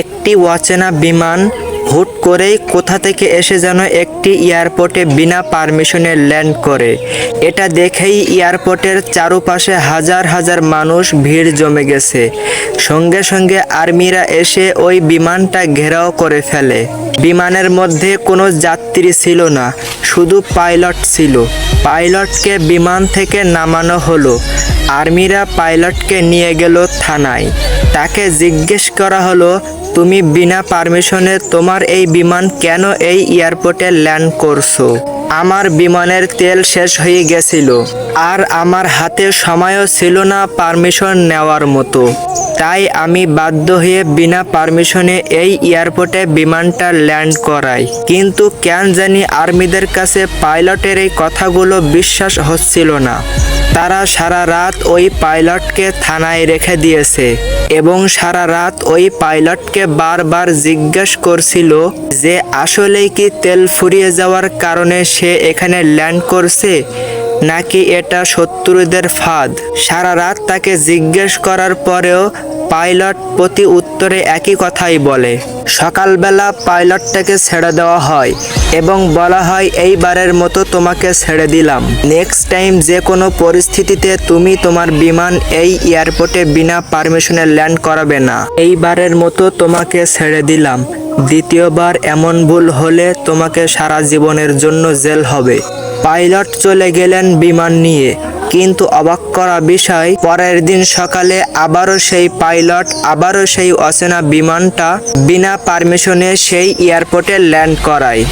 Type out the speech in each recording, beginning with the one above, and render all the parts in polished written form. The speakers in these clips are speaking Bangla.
একটি অচেনা বিমান হুট করেই কোথা থেকে এসে যেন একটি এয়ারপোর্টে বিনা পারমিশনে ল্যান্ড করে। এটা দেখেই এয়ারপোর্টের চারপাশে হাজার হাজার মানুষ ভিড় জমে গেছে। সঙ্গে সঙ্গে আর্মিরা এসে ওই বিমানটা ঘেরাও করে ফেলে। বিমানের মধ্যে কোনো যাত্রী ছিল না, শুধু পাইলট ছিল। পাইলটকে বিমান থেকে নামানো হলো। আর্মিরা পাইলটকে নিয়ে গেল থানায়। তাকে জিজ্ঞেস করা হলো, তুমি বিনা পারমিশনে তোমার এই বিমান কেন এই এয়ারপোর্টে ল্যান্ড করছো? আমার বিমানের তেল শেষ হয়ে গেছিল, আর আমার হাতে সময়ও ছিল না পারমিশন নেওয়ার মতো। তাই আমি বাধ্য হয়ে বিনা পারমিশনে এই এয়ারপোর্টে বিমানটা ল্যান্ড করাই। কিন্তু কেন জানি আর্মিদের কাছে পাইলটের এই কথাগুলো বিশ্বাস হচ্ছিল না। তারা সারা রাত ওই পাইলটকে থানায় রেখে দিয়েছে এবং সারা রাত ওই পাইলটকে বারবার জিজ্ঞেস করছিল যে আসলেই কি তেল ফুরিয়ে যাওয়ার কারণে সে এখানে ল্যান্ড করছে, নাকি এটা শত্রুদের ফাঁদ। সারা রাত তাকে জিজ্ঞেস করার পরেও পাইলট প্রতি উত্তরে একই কথাই বলে। সকালবেলা পাইলটটাকে ছেড়ে দেওয়া হয় এবং বলা হয়, এইবারের মতো তোমাকে ছেড়ে দিলাম। নেক্সট টাইম যে কোনো পরিস্থিতিতে তুমি তোমার বিমান এই এয়ারপোর্টে বিনা পারমিশনে ল্যান্ড করাবে না। এইবারের মতো তোমাকে ছেড়ে দিলাম। দ্বিতীয়বার এমন ভুল হলে তোমাকে সারা জীবনের জন্য জেল হবে। পাইলট চলে গেলেন বিমান নিয়ে। কিন্তু অবাক করা বিষয়, পরের দিন সকালে আবারও সেই পাইলট আবারও সেই অচেনা বিমানটা বিনা পারমিশনে সেই এয়ারপোর্টে ল্যান্ড করায়।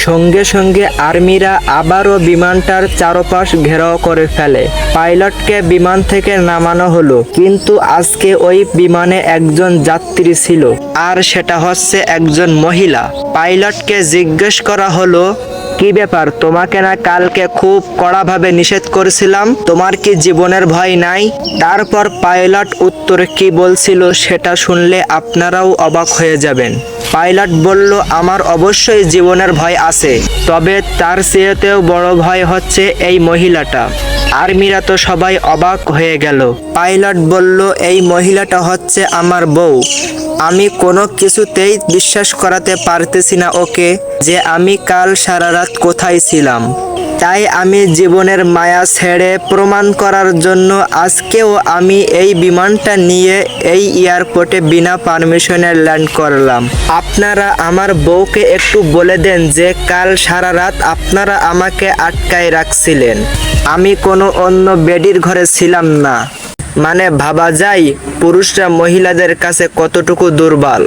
সঙ্গে সঙ্গে আর্মিরা আবারও বিমানটার চারপাশ ঘেরাও করে ফেলে। পাইলটকে বিমান থেকে নামানো হলো, কিন্তু আজকে ওই বিমানে একজন যাত্রী ছিল, আর সেটা হচ্ছে একজন মহিলা। পাইলটকে জিজ্ঞেস করা হলো, কি ব্যাপার, তোমাকে না কালকে খুব কড়াভাবে নিষেধ করেছিলাম, তোমার কি জীবনের ভয় নাই? তারপর পাইলট উত্তরে কি বলছিল সেটা শুনলে আপনারাও অবাক হয়ে যাবেন। পাইলট বলল, আমার অবশ্যই জীবনের ভয় আছে, তবে তার চেয়েতেও বড় ভয় হচ্ছে এই মহিলাটা। আর্মিরা তো সবাই অবাক হয়ে গেল। পাইলট বলল, এই মহিলাটা হচ্ছে আমার বউ। আমি কোনো কিছুতেই বিশ্বাস করাতে পারতেছি না ওকে যে আমি কাল সারা রাত কোথায় ছিলাম। তাই আমি জীবনের মায়া ছেড়ে প্রমাণ করার জন্য আজকেও আমি এই বিমানটা নিয়ে এই এয়ারপোর্টে বিনা পারমিশনে ল্যান্ড করলাম। আপনারা আমার বউকে একটু বলে দেন যে কাল সারা রাত আপনারা আমাকে আটকায় রাখছিলেন। আমি কোনো অন্য বেডির ঘরে ছিলাম না। মানে ভাবা যায় পুরুষরা মহিলাদের কাছে কতটুকু দুর্বল।